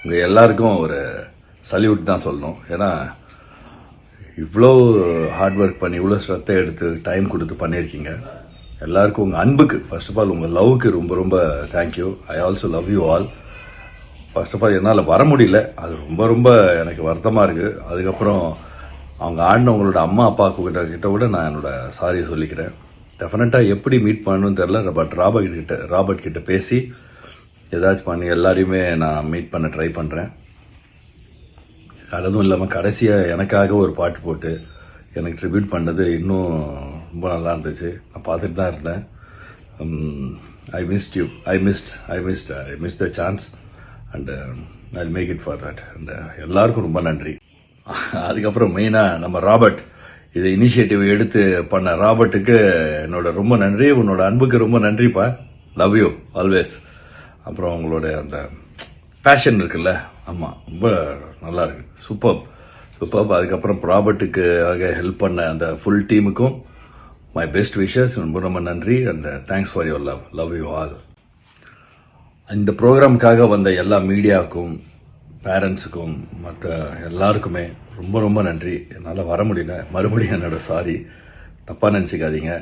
உங்கள் எல்லாருக்கும் ஒரு சல்யூட் தான் சொல்லணும். ஏன்னா இவ்வளோ ஹார்ட் ஒர்க் பண்ணி இவ்வளோ ஸ்ரத்தை எடுத்து டைம் கொடுத்து பண்ணியிருக்கீங்க. எல்லாருக்கும் உங்கள் அன்புக்கு, ஃபர்ஸ்ட் ஆஃப் ஆல் உங்கள் லவ்வுக்கு ரொம்ப ரொம்ப thank you. I also love you all. First of all என்னால் வர முடியல, அது ரொம்ப ரொம்ப எனக்கு வருத்தமாக இருக்குது. அதுக்கப்புறம் அவங்க ஆடினவங்களோட அம்மா அப்பா கிட்ட கூட நான் என்னோட சாரி சொல்லிக்கிறேன். டெஃபினட்டாக எப்படி மீட் பண்ணணும்னு தெரில, பட் ராபர்ட் கிட்ட பேசி ஏதாச்சும் பண்ணி எல்லாரையுமே நான் மீட் பண்ண ட்ரை பண்ணுறேன். அதுவும் இல்லாமல் கடைசியாக எனக்காக ஒரு பாட்டு போட்டு எனக்கு ட்ரிபியூட் பண்ணது இன்னும் ரொம்ப நல்லா இருந்துச்சு. நான் பார்த்துட்டு தான் இருந்தேன். I missed you, I miss the chance and I make it for that. And எல்லாருக்கும் ரொம்ப நன்றி. அதுக்கப்புறம் மெயினாக நம்ம ராபர்ட் இதை இனிஷியேட்டிவ் எடுத்து பண்ண ராபர்ட்டுக்கு என்னோட ரொம்ப நன்றி. உன்னோட அன்புக்கு ரொம்ப நன்றிப்பா. Love you always. அப்புறம் உங்களோட அந்த பேஷன் இருக்குல்ல, ஆமாம், ரொம்ப நல்லா இருக்கு. சூப்பர். அதுக்கப்புறம் ராபர்ட்டுக்கு ஹெல்ப் பண்ண அந்த ஃபுல் டீமுக்கும் மை பெஸ்ட் விஷஸ். ரொம்ப ரொம்ப நன்றி and thanks for your love you all. இந்த ப்ரோக்ராமுக்காக வந்த எல்லா மீடியாவுக்கும், பேரண்ட்ஸுக்கும், மற்ற எல்லாருக்குமே ரொம்ப ரொம்ப நன்றி. என்னால் வர முடியல, மறுபடியும் என்னோட சாரி, தப்பாக நினச்சிக்காதீங்க.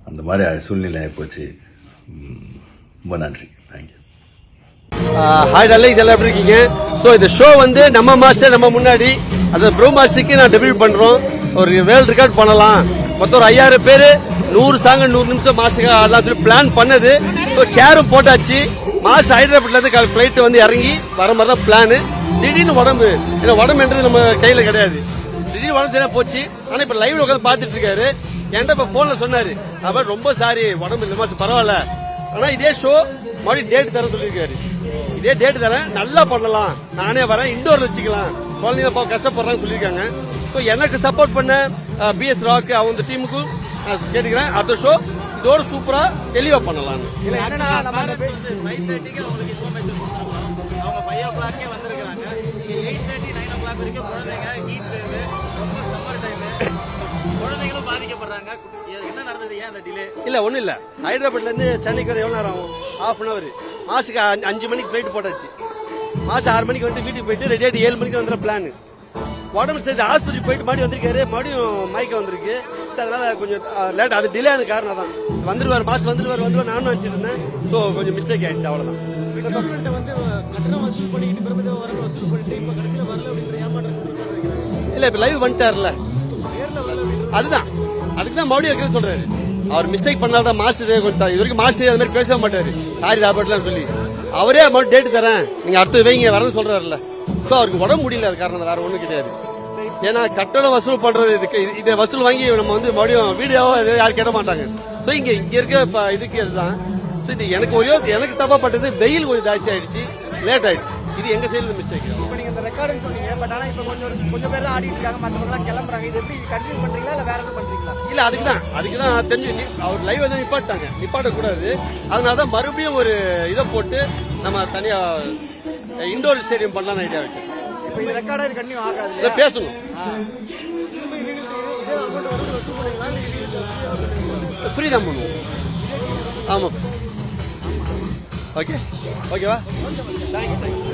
அந்த மாதிரி சூழ்நிலை ஆகிப்போச்சு. ரொம்ப நன்றி. தேங்க்யூ. ஹாய் டல்லைஸ், எல்லாம் எப்படி இருக்கீங்க? ஸோ இந்த ஷோ வந்து நம்ம மாஸ்டர் நம்ம முன்னாடி அந்த ப்ரோ மாஸ்டருக்கு நான் டெபியூட் பண்ணுறோம். ஒரு வேர்ல்டு ரெக்கார்ட் பண்ணலாம். மொத்தம் ஒரு 5000 பேர் 100 சாங் 100 நிமிஷம் மாஸ்டருக்கு ஆடலாம் சொல்லி பிளான் பண்ணது. ஸோ சேரும் போட்டாச்சு. மாஸ்டர் ஹைதராபாத்லேருந்து ஃப்ளைட் வந்து இறங்கி வர மாதிரி தான் பிளானு. திடீர்னு உடம்பு, ஏன்னா உடம்புன்றது நம்ம கையில் கிடையாது. திடீர்னு உடம்பு சரியாக போச்சு. ஆனால் இப்போ லைவ்ல உட்காந்து பார்த்துட்டு இருக்காரு. என்கிட்ட இப்போ ஃபோனில் சொன்னார், அவர் ரொம்ப சாரி உடம்பு இந்த மாதம் பரவாயில்ல, ஆனால் இதே ஷோ மறுபடியும் டேட் தர சொல்லியிருக்காரு. இதே டேட் தரேன், நல்லா பண்ணலாம், நானே வரேன், இண்டோர் வச்சுக்கலாம், குழந்தைங்க கஷ்டப்படுறாங்கன்னு சொல்லியிருக்காங்க. ஸோ எனக்கு சப்போர்ட் பண்ண பிஎஸ் ராக் அவங்க டீமுக்கும் நான் கேட்டுக்கிறேன். அடுத்த ஷோ இதோட சூப்பரா தெளிவா பண்ணலாம்னு. இல்ல ஒண்ணு இல்ல, ஹைதராபாத்ல இருந்து சென்னைக்கு வர எவ்வளவு நேரம் ஆகும்? ½ அன் அவர். மாசுக்கு 5 மணிக்கு ஃபிளைட் போட்டாச்சு. மாசு 6 மணிக்கு வந்து வீட்டுக்கு போயிட்டு ரெடி ஆகிட்டு 7 மணிக்கு வந்துடுற பிளான். உடம்பு சரி ஆஸ்பத்திரி போயிட்டு மறுபடியும் வந்திருக்காரு, மறுபடியும் மயக்கம் வந்திருக்கு. அதனால கொஞ்சம் லேட், அது டிலே ஆன காரணம் தான். வந்துருவார் மாசு, வந்துருவார் நானும் நினைச்சிட்டு இருந்தேன். ஸோ கொஞ்சம் மிஸ்டேக் ஆயிடுச்சு, அவ்வளவுதான். இல்ல இப்ப லைவ் வந்துட்டார்ல, அதுதான் அதுக்கு தான் மறுபடியும் வைக்கிறது சொல்றாரு. அவர் மிஸ்டேக் பண்ணாதான் மாஸ்டர் இது வரைக்கும் மாஸ்டர் அது மாதிரி பேச மாட்டாரு. சாரி ராபர்ட்லாம் சொல்லி அவரே மறுபடியும் டேட் தரேன், நீங்க அடுத்து வைங்க வரணும்னு சொல்றாருல்ல. ஸோ அவருக்கு உடம்பு முடியல, அது காரணம் வேற ஒன்றும் கிடையாது. ஏன்னா கட்டணம் வசூல் பண்றது இதுக்கு, இதை வசூல் வாங்கி நம்ம வந்து மறுபடியும் வீடியோவோ யாரும் கேட்ட மாட்டாங்க. ஸோ இங்க இருக்க இதுக்கு இதுதான். ஸோ இது எனக்கு தப்பா பட்டது, வெயில் கொஞ்சம் ஜாஸ்தி ஆயிடுச்சு, லேட் ஆயிடுச்சு. இது எங்க சைடுல மிஸ்டேக். இப்போ நீங்க இந்த ரெக்கார்டுன்னு சொன்னீங்க, பட் ஆனா இப்போ கொஞ்சம் பேர் தான் ஆடிட்டு இருக்காங்க, மற்றவங்கலாம் கிளம்புறாங்க. இது எப்படி கண்டினியூ பண்றீங்களா இல்ல வேற எதுவும் பண்றீங்களா? இல்ல அதுக்கு தான் தெரிஞ்சு அவர் லைவ் வந்து நிப்பாட்ட கூடாது. அதனாலதான் மறுபடியும் ஒரு இதை போட்டு நம்ம தனியா இண்டோர் ஸ்டேடியம் பண்ணலாம்னு ஐடியா வச்சு. இப்போ இது ரெக்கார்டா கண்டினியூ ஆகாது, பேசணும். ஃப்ரீ தான் பண்ணுவோம். ஆமா, ஓகேவா? தேங்க்யூ.